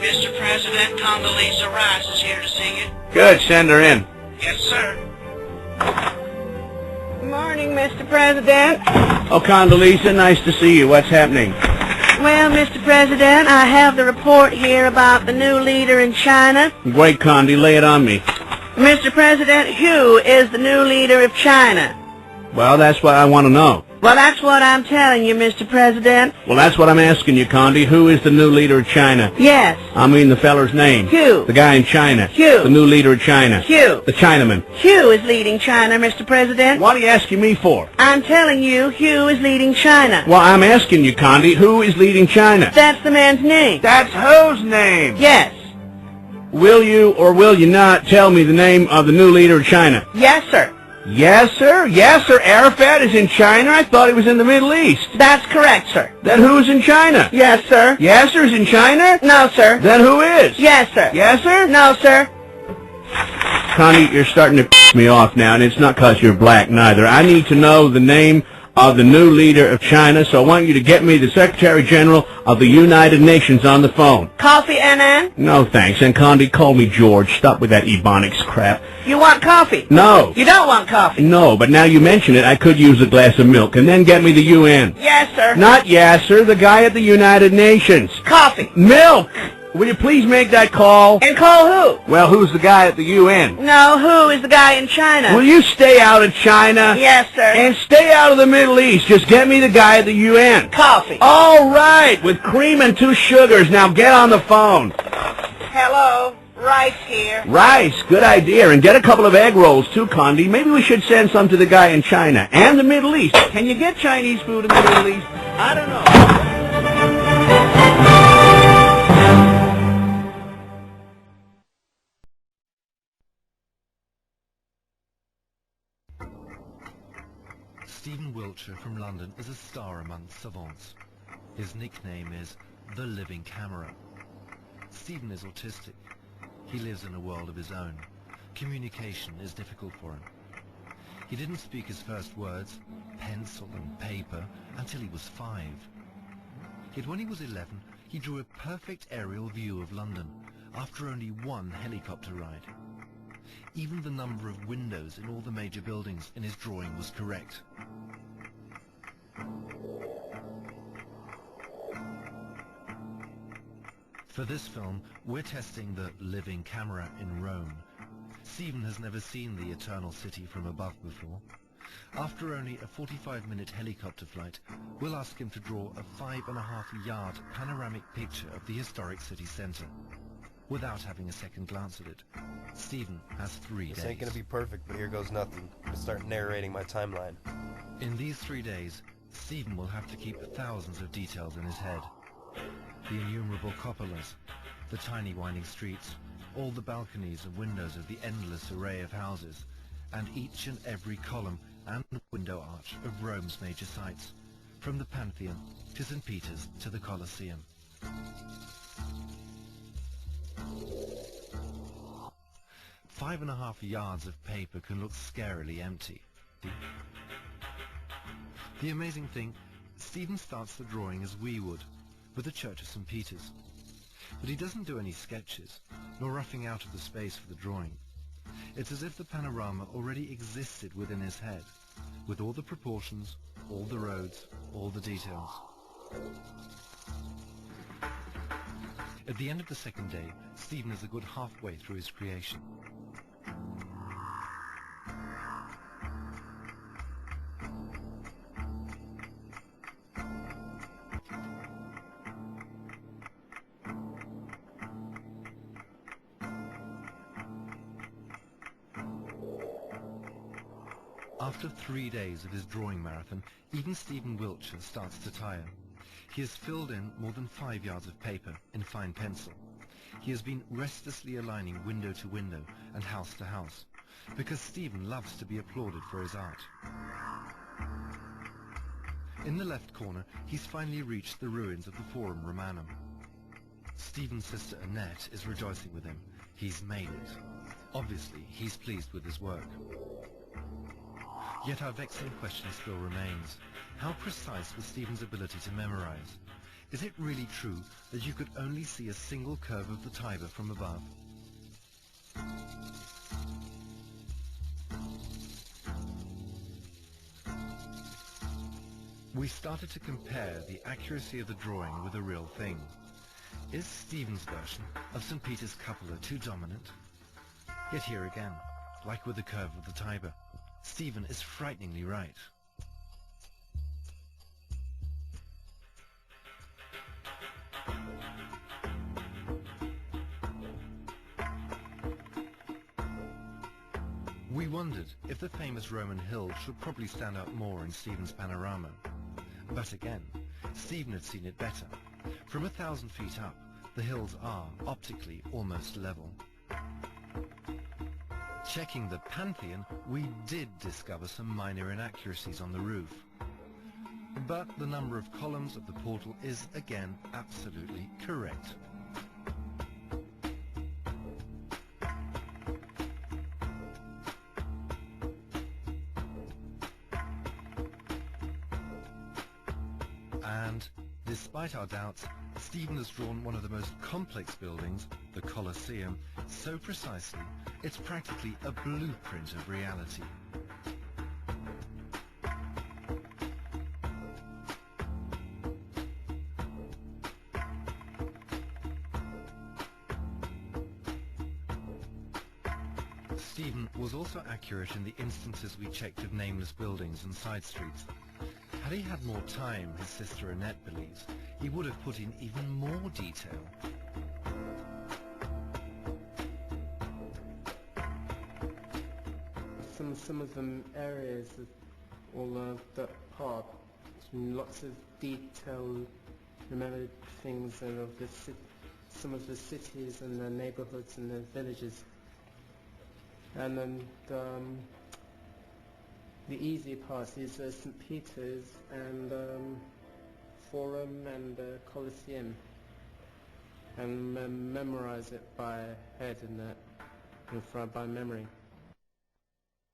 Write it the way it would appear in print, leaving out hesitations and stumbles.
Mr. President. Condoleezza Rice is here to see you. Good, send her in. Yes, sir. Good morning, Mr. President. Oh, Condoleezza, nice to see you. What's happening? Well, Mr. President, I have the report here about the new leader in China. Great, Condi, lay it on me. Mr. President, who is the new leader of China? Well, that's what I want to know. Well, that's what I'm telling you, Mr. President. Well, that's what I'm asking you, Condi. Who is the new leader of China? Yes. I mean the feller's name. Hugh. The guy in China. Hugh. The new leader of China. Hugh. The Chinaman. Hugh is leading China, Mr. President. What are you asking me for? I'm telling you, Hugh is leading China. Well, I'm asking you, Condi, who is leading China? That's the man's name. That's whose name? Yes. Will you or will you not tell me the name of the new leader of China? Yes, sir. Yes, sir. Yes, sir. Arafat is in China. I thought he was in the Middle East. That's correct, sir. Then who's in China? Yes, sir. Yasser's in China? No, sir. Then who is? Yes, sir. Yes, sir? No, sir. Connie, you're starting to piss me off now, and it's not 'cause you're black, neither. I need to know the name of the new leader of China, so I want you to get me the Secretary General of the United Nations on the phone. Coffee, Annan? No, thanks. And Condi, call me George. Stop with that Ebonics crap. You want coffee? No. You don't want coffee? No, but now you mention it, I could use a glass of milk, and then get me the UN. Yes, sir. Not Yasser, the guy at the United Nations. Coffee. Milk! Will you please make that call? And call who? Well, who's the guy at the UN? No, who is the guy in China? Will you stay out of China? Yes, sir. And stay out of the Middle East. Just get me the guy at the UN. Coffee. All right, with cream and 2 sugars. Now get on the phone. Hello. Rice here. Rice, good idea. And get a couple of egg rolls, too, Condi. Maybe we should send some to the guy in China and the Middle East. Can you get Chinese food in the Middle East? I don't know. Stephen Wiltshire from London is a star among savants. His nickname is The Living Camera. Stephen is autistic. He lives in a world of his own. Communication is difficult for him. He didn't speak his first words, pencil and paper, until he was 5. Yet when he was 11, he drew a perfect aerial view of London, after only 1 helicopter ride. Even the number of windows in all the major buildings in his drawing was correct. For this film, we're testing the living camera in Rome. Stephen has never seen the Eternal City from above before. After only a 45-minute helicopter flight, we'll ask him to draw a 5.5-yard panoramic picture of the historic city centre. Without having a second glance at it, Stephen has 3 days. This ain't gonna be perfect, but here goes nothing. I'm gonna start narrating my timeline. In these 3 days, Stephen will have to keep thousands of details in his head. The innumerable cupolas, the tiny winding streets, all the balconies and windows of the endless array of houses, and each and every column and window arch of Rome's major sites, from the Pantheon to St. Peter's to the Colosseum. Five and a half yards of paper can look scarily empty. The amazing thing, Stephen starts the drawing as we would, with the Church of St. Peter's. But he doesn't do any sketches, nor roughing out of the space for the drawing. It's as if the panorama already existed within his head, with all the proportions, all the roads, all the details. At the end of the second day, Stephen is a good halfway through his creation. After 3 days of his drawing marathon, even Stephen Wiltshire starts to tire. He has filled in more than 5 yards of paper in fine pencil. He has been restlessly aligning window to window and house to house, because Stephen loves to be applauded for his art. In the left corner, he's finally reached the ruins of the Forum Romanum. Stephen's sister Annette is rejoicing with him. He's made it. Obviously, he's pleased with his work. Yet our vexing question still remains. How precise was Stephen's ability to memorize? Is it really true that you could only see a single curve of the Tiber from above? We started to compare the accuracy of the drawing with the real thing. Is Stephen's version of St. Peter's cupola too dominant? Yet here again, like with the curve of the Tiber, Stephen is frighteningly right. We wondered if the famous Roman hill should probably stand out more in Stephen's panorama. But again, Stephen had seen it better. From 1,000 feet up, the hills are, optically, almost level. Checking the Pantheon, we did discover some minor inaccuracies on the roof. But the number of columns of the portal is, again, absolutely correct. And, despite our doubts, Stephen has drawn one of the most complex buildings, the Colosseum, so precisely, it's practically a blueprint of reality. Stephen was also accurate in the instances we checked of nameless buildings and side streets. Had he had more time, his sister Annette believes, he would have put in even more detail. Some of the areas, all that part, lots of detail, remembered things of some of the cities and the neighborhoods and the villages. And then the easy part is St. Peter's and Forum and Colosseum, and memorize it by head and that, by memory.